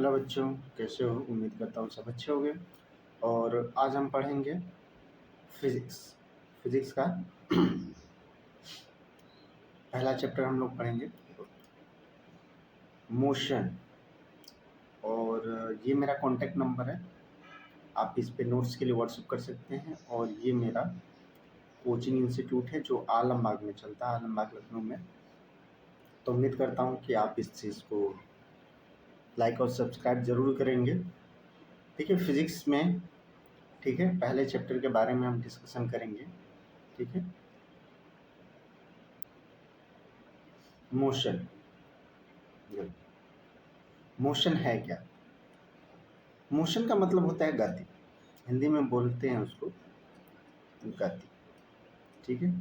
Hello बच्चों, कैसे हो? उम्मीद करता हूँ सब अच्छे होंगे। और आज हम पढ़ेंगे फिजिक्स का पहला चैप्टर हम लोग पढ़ेंगे मोशन। और ये मेरा कॉन्टैक्ट नंबर है, आप इस पे नोट्स के लिए व्हाट्सएप कर सकते हैं। और ये मेरा कोचिंग इंस्टीट्यूट है जो आलमबाग में चलता है, आलमबाग लखनऊ में। तो उम्मीद करता हूँ कि आप इस चीज़ को लाइक और सब्सक्राइब ज़रूर करेंगे। ठीक है, फिजिक्स में ठीक है पहले चैप्टर के बारे में हम डिस्कशन करेंगे। ठीक है, मोशन। मोशन है क्या? मोशन का मतलब होता है गति, हिंदी में बोलते हैं उसको गति। ठीक है,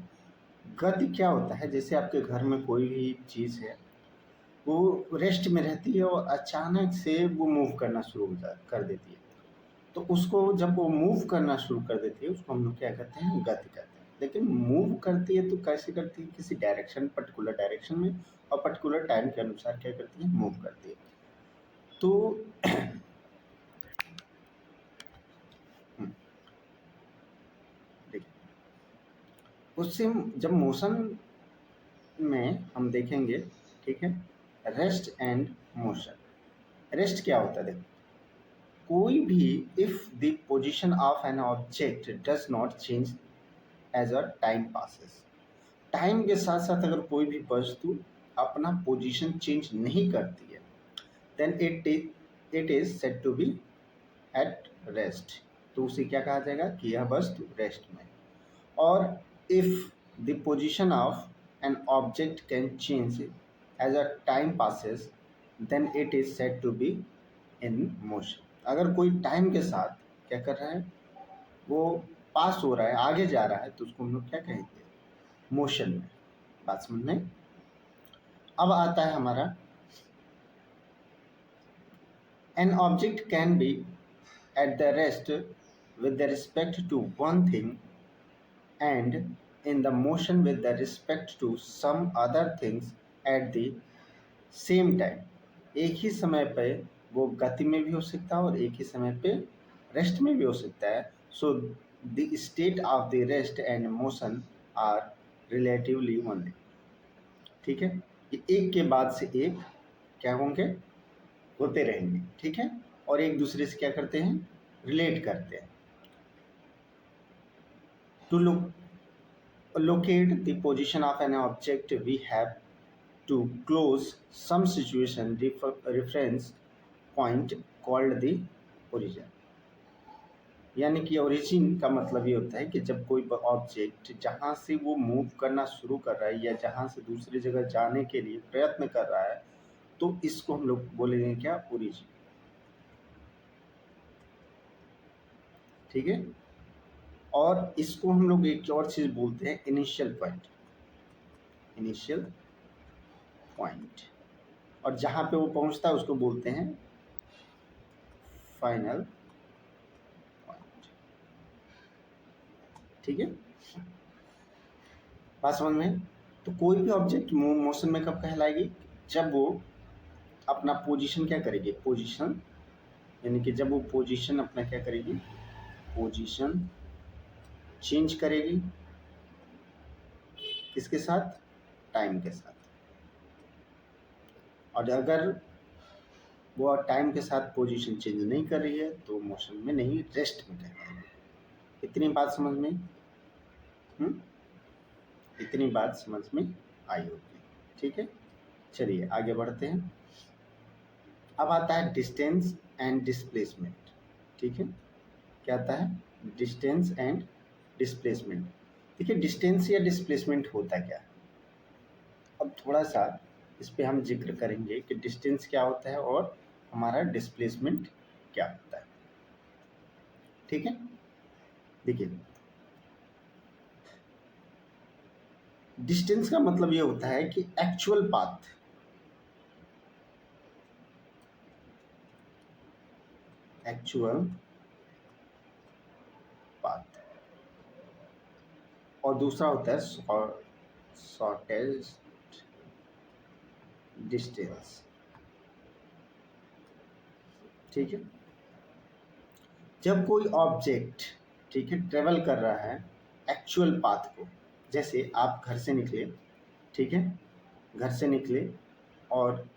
गति क्या होता है? जैसे आपके घर में कोई भी चीज़ है, वो रेस्ट में रहती है और अचानक से वो मूव करना शुरू कर देती है। तो उसको जब वो मूव करना शुरू कर देती है, उसको हम लोग क्या कहते हैं? गति कहते हैं। लेकिन मूव करती है तो कैसे करती है? किसी डायरेक्शन, पर्टिकुलर डायरेक्शन में और पर्टिकुलर टाइम के अनुसार क्या करती है? मूव करती है। तो देखिए, उससे जब मोशन में हम देखेंगे, ठीक है, रेस्ट एंड मोशन। रेस्ट क्या होता है? देखो, कोई भी if the position of an object does not change as a time passes, time के साथ साथ अगर कोई भी वस्तु अपना पोजीशन चेंज नहीं करती है, then it is said to be at rest. तो उसे क्या कहा जाएगा? कि यह वस्तु रेस्ट में। और if the position of an object can change as a time passes, then it is said to be in motion। अगर कोई टाइम के साथ क्या कर रहा है? वो पास हो रहा है, आगे जा रहा है, तो उसको हम लोग क्या कहेंगे? मोशन में। बात समझ में? अब आता है हमारा an object can be at the rest with respect to one thing and in the motion with the respect to some other things at the same time. एक ही समय पे वो गति में भी हो सकता है और एक ही समय पे रेस्ट में भी हो सकता है। So the state of the rest and motion are relatively only. ठीक है, ये एक के बाद से एक क्या होंगे? होते रहेंगे। ठीक है, और एक दूसरे से क्या करते हैं? रिलेट करते हैं। To locate the position of an object, we have to close some situation reference point called the origin। यानी कि ओरिजिन का मतलब ये होता है कि जब कोई ऑब्जेक्ट जहाँ से वो मूव करना शुरू कर रहा है या जहाँ से दूसरी जगह जाने के लिए प्रयत्न कर रहा है, तो इसको हम लोग बोलेंगे क्या? ओरिजिन। ठीक है, और इसको हम लोग एक और चीज बोलते हैं इनिशियल पॉइंट। इनिशियल पॉइंट, और जहाँ पे वो पहुँचता है उसको बोलते हैं फाइनल पॉइंट। ठीक है, बात समझ में? तो कोई भी ऑब्जेक्ट मोशन में कब कहलाएगी? जब वो अपना पोजीशन क्या करेगी? पोजीशन, यानी कि जब वो पोजीशन अपना क्या करेगी? पोजीशन चेंज करेगी। किसके साथ? टाइम के साथ। और अगर वो टाइम के साथ पोजीशन चेंज नहीं कर रही है तो मोशन में नहीं, रेस्ट में कहलाएगी। इतनी बात समझ में? इतनी बात समझ में आई होगी। ठीक है, चलिए आगे बढ़ते हैं। अब आता है डिस्टेंस एंड डिस्प्लेसमेंट। ठीक है, क्या आता है? Distance and displacement. देखिए, डिस्टेंस या डिस्प्लेसमेंट होता क्या है? अब थोड़ा सा इस पे हम जिक्र करेंगे कि डिस्टेंस क्या होता है और हमारा डिस्प्लेसमेंट क्या होता है। ठीक है, देखिए, डिस्टेंस का मतलब ये होता है कि एक्चुअल पाथ, एक्चुअल पाथ, और दूसरा होता है शॉर्टेस्ट डिस्टेंस। ठीक है। जब कोई ऑब्जेक्ट, ठीक है, ट्रेवल कर रहा है एक्चुअल पाथ को, जैसे आप घर से निकले, ठीक है, घर से निकले और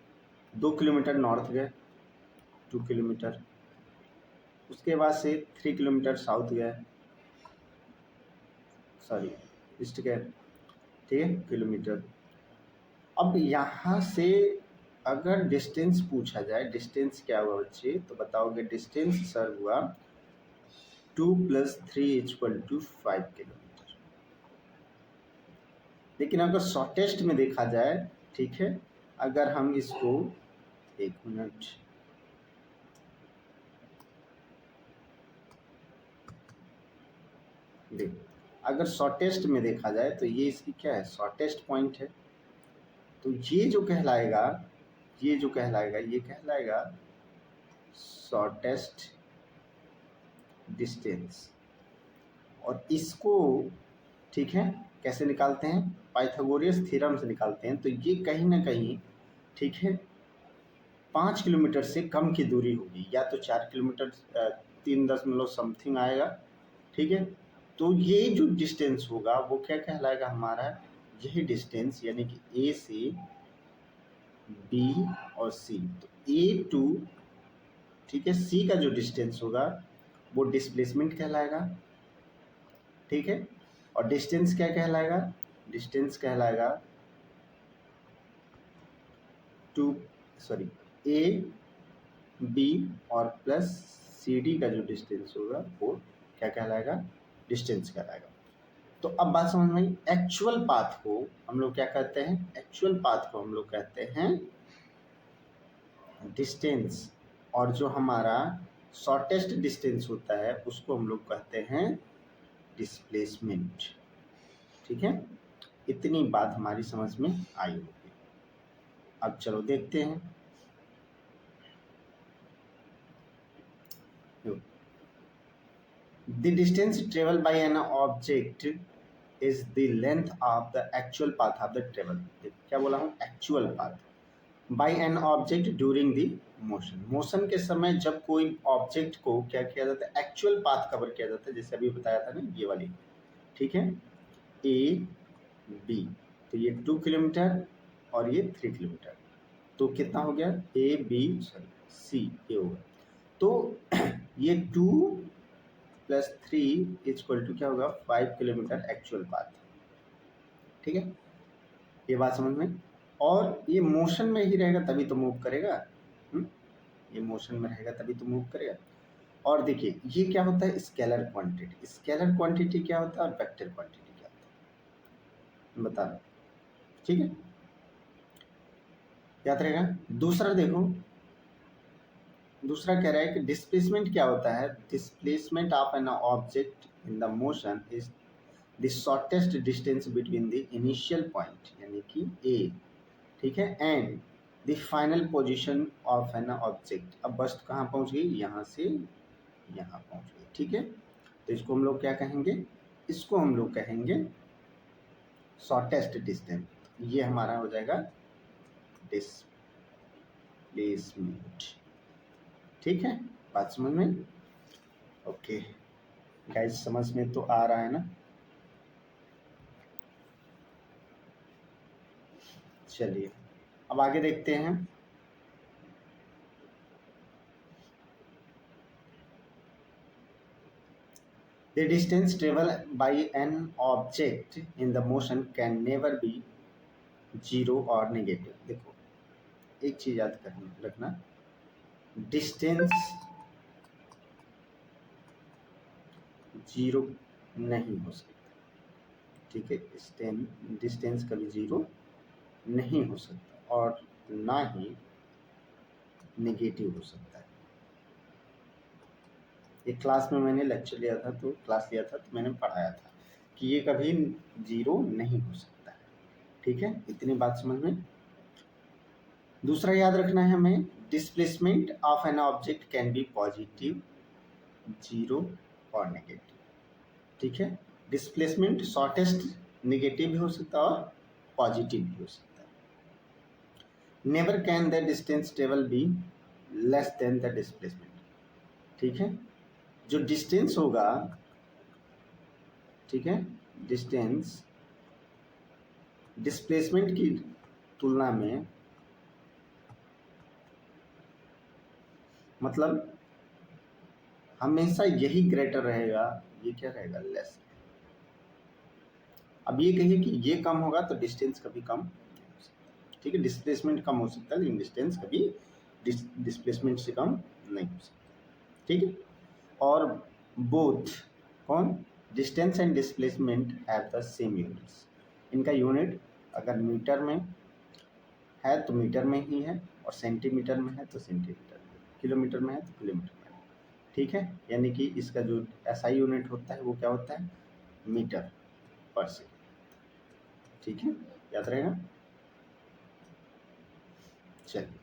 2 किलोमीटर नॉर्थ गए, 2 किलोमीटर, उसके बाद से 3 किलोमीटर साउथ गए, सॉरी ईस्ट गए, ठीक है, किलोमीटर। अब यहाँ से अगर डिस्टेंस पूछा जाए, डिस्टेंस क्या हुआ बच्चे, तो बताओगे डिस्टेंस सर हुआ 2 + 3 = 5 किलोमीटर। लेकिन अगर शॉर्टेस्ट में देखा जाए, ठीक है, अगर हम इसको, एक मिनट, देख, अगर शॉर्टेस्ट में देखा जाए तो ये इसकी क्या है, शॉर्टेस्ट पॉइंट है। तो ये जो कहलाएगा, ये जो कहलाएगा, ये कहलाएगा शॉर्टेस्ट डिस्टेंस। और इसको, ठीक है, कैसे निकालते हैं, पाइथागोरस थ्योरम से निकालते हैं। तो ये कहीं ना कहीं, ठीक है, 5 किलोमीटर से कम की दूरी होगी, या तो 4 किलोमीटर 3 दशमलव समथिंग आएगा, ठीक है। तो ये जो डिस्टेंस होगा वो क्या कहलाएगा हमारा, यही डिस्टेंस, यानी कि ए से बी और सी, तो ए टू, ठीक है, सी का जो डिस्टेंस होगा वो डिस्प्लेसमेंट कहलाएगा, ठीक है। और डिस्टेंस क्या कहलाएगा, डिस्टेंस कहलाएगा ए बी और प्लस सी डी का जो डिस्टेंस होगा वो क्या कहलाएगा, डिस्टेंस कहलाएगा। तो अब बात समझ में आई। एक्चुअल पाथ को हम लोग क्या कहते हैं, एक्चुअल पाथ को हम लोग कहते हैं डिस्टेंस, और जो हमारा शॉर्टेस्ट डिस्टेंस होता है उसको हम लोग कहते हैं डिस्प्लेसमेंट, ठीक है। इतनी बात हमारी समझ में आई होगी। अब चलो देखते हैं। The distance traveled by an object is the length of the actual path of the travel. क्या बोला हूँ, actual path, by an object during the motion. Motion के समय जब कोई ऑब्जेक्ट को क्या किया जाता है, एक्चुअल पाथ कवर किया जाता है, जैसे अभी बताया था ना, ये वाली, ठीक है, ए बी, तो ये 2 किलोमीटर और ये 3 किलोमीटर, तो कितना हो गया, ए बी सॉरी सी ये होगा। तो ये 2 + 3 = क्या होगा, 5 किलोमीटर एक्चुअल पाथ, ठीक है, ये बात समझ में। और ये मोशन में ही रहेगा तभी तो मूव करेगा, ये मोशन में रहेगा तभी तो मूव करेगा। और देखिए ये क्या होता है, स्केलर क्वांटिटी। स्केलर क्वांटिटी क्या होता है और वेक्टर क्वांटिटी क्या होता है, बता, ठीक है, याद रहेगा। दूसरा देखो, दूसरा कह रहा है कि डिस्प्लेसमेंट क्या होता है, displacement of an object in the motion is the shortest distance between the initial point, यानी कि ए, ठीक है, and the final position of an object. अब वस्तु कहाँ पहुँच गई, यहाँ से यहाँ पहुँच गई, ठीक है। तो इसको हम लोग क्या कहेंगे, इसको हम लोग कहेंगे शॉर्टेस्ट डिस्टेंस। ये हमारा हो जाएगा डिस्प्लेसमेंट, ठीक है, बात समझ में। ओके गाइस, समझ में तो आ रहा है ना। चलिए अब आगे देखते हैं। The distance traveled by an object in the motion can never be zero और नेगेटिव। देखो एक चीज याद रखना, डिस्टेंस जीरो नहीं हो सकता, ठीक है, डिस्टेंस कभी जीरो नहीं हो सकता और ना ही नेगेटिव हो सकता है। एक क्लास में मैंने लेक्चर लिया था, तो मैंने पढ़ाया था कि ये कभी जीरो नहीं हो सकता है, ठीक है, इतनी बात समझ में। दूसरा याद रखना है हमें, displacement of an object can be positive, zero और नेगेटिव, ठीक है। डिस्प्लेसमेंट शॉर्टेस्ट नेगेटिव भी हो सकता है और पॉजिटिव भी हो सकता है। Never can the distance travel be less than the displacement. ठीक है, जो डिस्टेंस होगा, ठीक है, डिस्टेंस डिस्प्लेसमेंट की तुलना में, मतलब हमेशा यही ग्रेटर रहेगा, ये क्या रहेगा, लेस। अब ये कहिए कि ये कम होगा तो डिस्टेंस कभी कम नहीं हो सकता। ठीक है, डिस्प्लेसमेंट कम हो सकता है लेकिन डिस्टेंस कभी डिस्प्लेसमेंट से कम नहीं हो सकता। ठीक है, और बोथ कौन, distance and displacement have the same units. इनका यूनिट अगर मीटर में है तो मीटर में ही है, और सेंटीमीटर में है तो सेंटीमीटर में, किलोमीटर में है तो किलोमीटर में है। ठीक है, यानी कि इसका जो एसआई यूनिट होता है वो क्या होता है, मीटर पर सेकेंड। ठीक है, याद रहेगा। चलिए,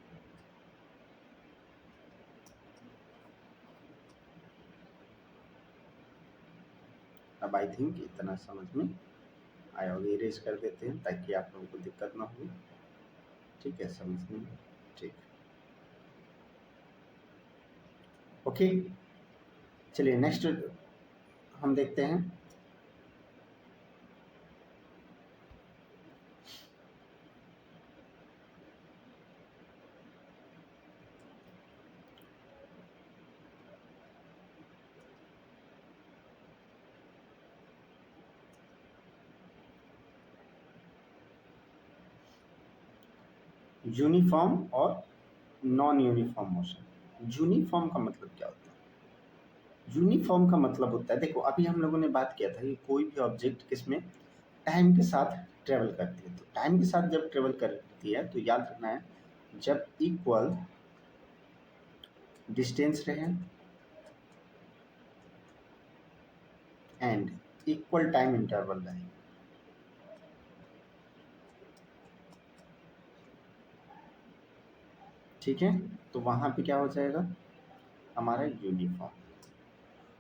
अब आई थिंक इतना समझ में आया होगा। इरेज कर देते हैं ताकि आप लोगों को दिक्कत ना हो। ठीक है, समझने में, ठीक, ओके। चलिए नेक्स्ट हम देखते हैं। यूनिफॉर्म और नॉन यूनिफॉर्म मोशन। यूनिफॉर्म का मतलब क्या होता है, यूनिफॉर्म का मतलब होता है, देखो अभी हम लोगों ने बात किया था कि कोई भी ऑब्जेक्ट किसमें टाइम के साथ ट्रेवल करती है। तो टाइम के साथ जब ट्रेवल करती है तो याद रखना है, जब इक्वल डिस्टेंस रहे एंड इक्वल टाइम इंटरवल रहे। ठीक है, तो वहां पे क्या हो जाएगा हमारा यूनिफॉर्म।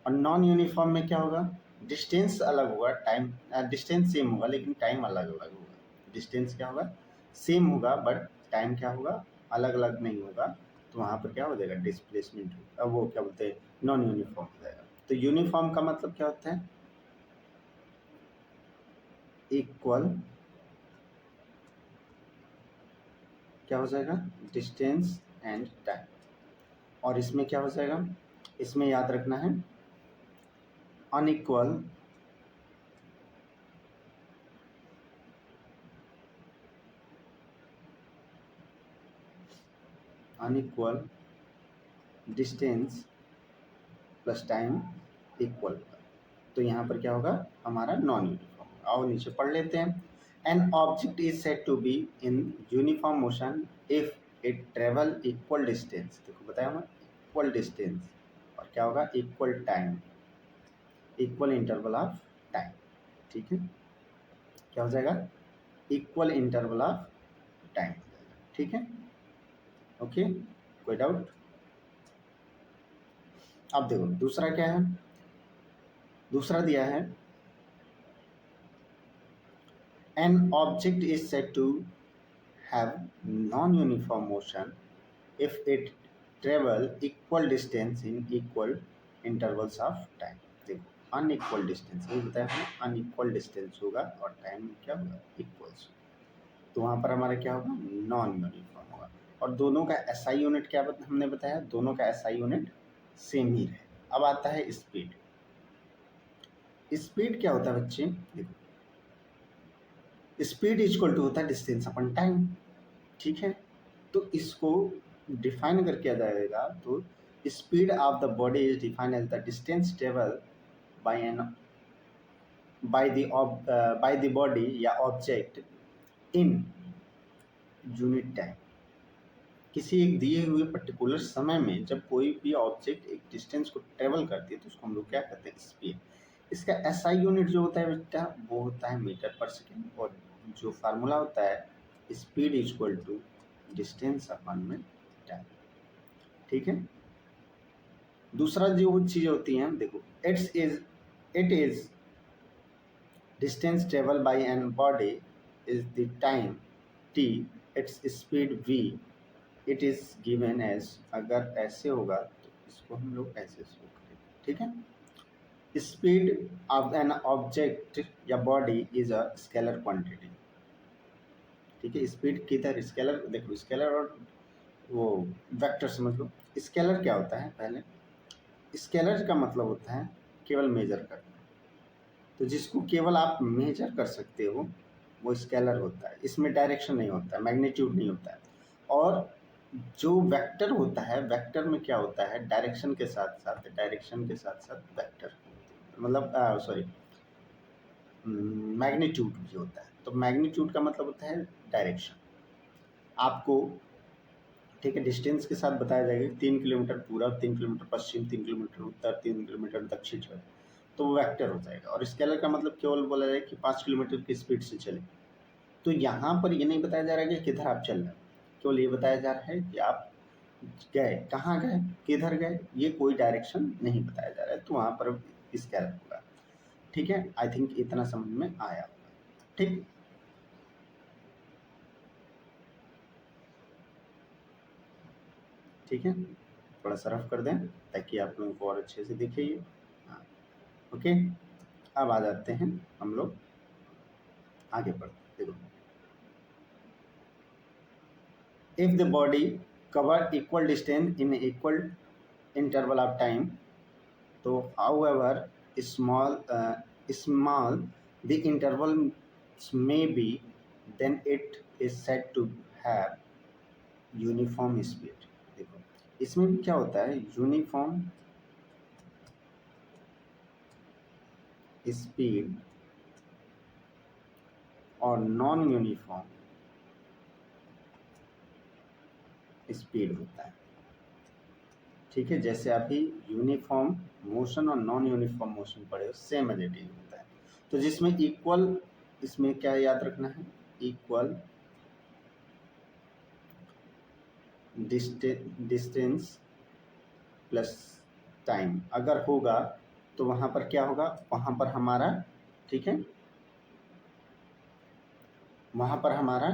और नॉन यूनिफॉर्म में क्या होगा, डिस्टेंस अलग होगा, टाइम डिस्टेंस सेम होगा लेकिन टाइम अलग अलग होगा। डिस्टेंस क्या होगा, सेम होगा बट टाइम क्या होगा, अलग अलग नहीं होगा। तो वहाँ पर क्या हो जाएगा, डिस्प्लेसमेंट होगा, वो क्या बोलते हैं, नॉन यूनिफॉर्म हो जाएगा। तो यूनिफॉर्म का मतलब क्या होता है, इक्वल क्या हो जाएगा, डिस्टेंस एंड टाइम। और इसमें क्या हो जाएगा, इसमें याद रखना है unequal unequal distance plus time equal. तो यहाँ पर क्या होगा हमारा नॉन यूनिफॉर्म। आओ नीचे पढ़ लेते हैं। An object is said to be in uniform motion if it travel equal distance. देखो बताया हमें, इक्वल डिस्टेंस और क्या होगा, equal time, equal interval of time. ठीक है, क्या हो जाएगा, इक्वल इंटरवल ऑफ टाइम। ठीक है, ओके, कोई डाउट। अब देखो दूसरा क्या है, दूसरा दिया है an object is said to have non-uniform motion if it travel equal distance in equal intervals of time। देखो अनइक्वल डिस्टेंस, ये बताया हमने, अनइक्वल डिस्टेंस होगा और टाइम क्या होगा, इक्वल्स। तो वहाँ पर हमारा क्या होगा, नॉन यूनिफॉर्म होगा। और दोनों का एसआई यूनिट क्या हमने बताया, दोनों का एसआई यूनिट सेम ही रहे। अब आता है स्पीड। स्पीड क्या होता है बच्चे, देखो स्पीड इक्वल टू होता है डिस्टेंस अपन टाइम। ठीक है, तो इसको डिफाइन अगर किया जाएगा तो speed of the body is defined as the distance travel by an by the body या ऑब्जेक्ट इन यूनिट टाइम। किसी एक दिए हुए पर्टिकुलर समय में जब कोई भी ऑब्जेक्ट एक डिस्टेंस को ट्रेवल करती है तो उसको हम लोग क्या कहते हैं, स्पीड। इसका एसआई यूनिट जो होता है बेटा वो होता है मीटर पर सेकेंड, और जो फार्मूला होता है speed equal to distance upon में टाइम। ठीक है, दूसरा जो चीज़ होती हैं देखो, it is distance travel by an body is the time T, its speed v it is given as, अगर ऐसे होगा तो इसको हम लोग ऐसे शो करेंगे, ठीक है। स्पीड ऑफ एन ऑब्जेक्ट या body is a scalar quantity, ठीक है। स्पीड किधर स्केलर, देखो स्केलर और वो वेक्टर समझ लो। स्केलर क्या होता है, पहले स्केलर का मतलब होता है केवल मेजर करना, तो जिसको केवल आप मेजर कर सकते हो वो स्केलर होता है। इसमें डायरेक्शन नहीं होता है, मैग्नीट्यूड नहीं होता है। और जो वेक्टर होता है, वेक्टर में क्या होता है, डायरेक्शन के साथ साथ वेक्टर, मतलब सॉरी मैग्नीट्यूड भी होता है। तो मैग्नीट्यूड का मतलब होता है डायरेक्शन। आपको, ठीक है, डिस्टेंस के साथ बताया जाएगा 3 किलोमीटर पूरब, 3 किलोमीटर पश्चिम, 3 किलोमीटर उत्तर, 3 किलोमीटर दक्षिण जो है, तो वो वेक्टर हो जाएगा। और स्केलर का मतलब केवल बोला जाए कि 5 किलोमीटर की स्पीड से चले। तो यहाँ पर ये नहीं बताया जा रहा है कि किधर आप चल रहे हैं, केवल ये बताया जा रहा है कि आप गए, कहाँ गए, किधर गए, ये कोई डायरेक्शन नहीं बताया जा रहा है, तो वहाँ पर स्केलर होगा, ठीक है। आई थिंक इतना समझ में आया, ठीक। ठीक है, थोड़ा सा रफ कर दें ताकि आप लोगों को और अच्छे से दिखे ये। हाँ, ओके। अब आ जाते हैं हम लोग आगे बढ़ते, देखो if the body cover equal distance in equal interval of time, तो however small the interval may be, then it is said to have uniform speed। देखो इसमें भी क्या होता है, यूनिफॉर्म स्पीड और नॉन यूनिफॉर्म स्पीड होता है, ठीक है। जैसे अभी यूनिफॉर्म मोशन और नॉन यूनिफॉर्म मोशन पढ़े हो, सेम एज इट इज होता है। तो जिसमें इक्वल, इसमें क्या याद रखना है, इक्वल डिस्टेंस प्लस टाइम अगर होगा तो वहाँ पर क्या होगा, वहाँ पर हमारा, ठीक है, वहाँ पर हमारा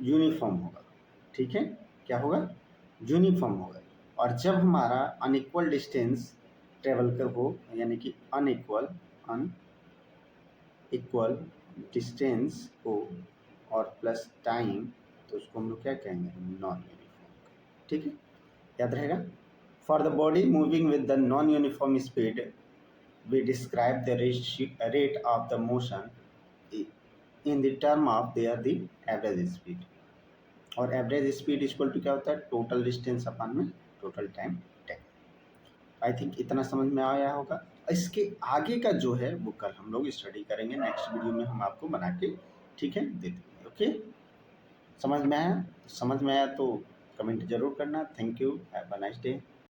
यूनिफॉर्म होगा, ठीक है। क्या होगा, यूनिफॉर्म होगा। और जब हमारा अनइक्वल डिस्टेंस ट्रेवल कर हो, यानी कि अनइक्वल डिस्टेंस हो और प्लस टाइम, तो उसको हम लोग क्या कहेंगे, नॉन यूनिफॉर्म, ठीक है, याद रहेगा। For the body moving with the non uniform speed we describe the rate of the motion in the term of their the average speed। और एवरेज स्पीड इक्वल टू क्या होता है, टोटल डिस्टेंस अपन में total time take. I think इतना समझ में आया होगा। इसके आगे का जो है वो कल हम लोग स्टडी करेंगे, नेक्स्ट वीडियो में हम आपको बना के, ठीक है, दे देंगे। ओके, समझ में आया तो कमेंट जरूर करना। Thank you, have a nice day.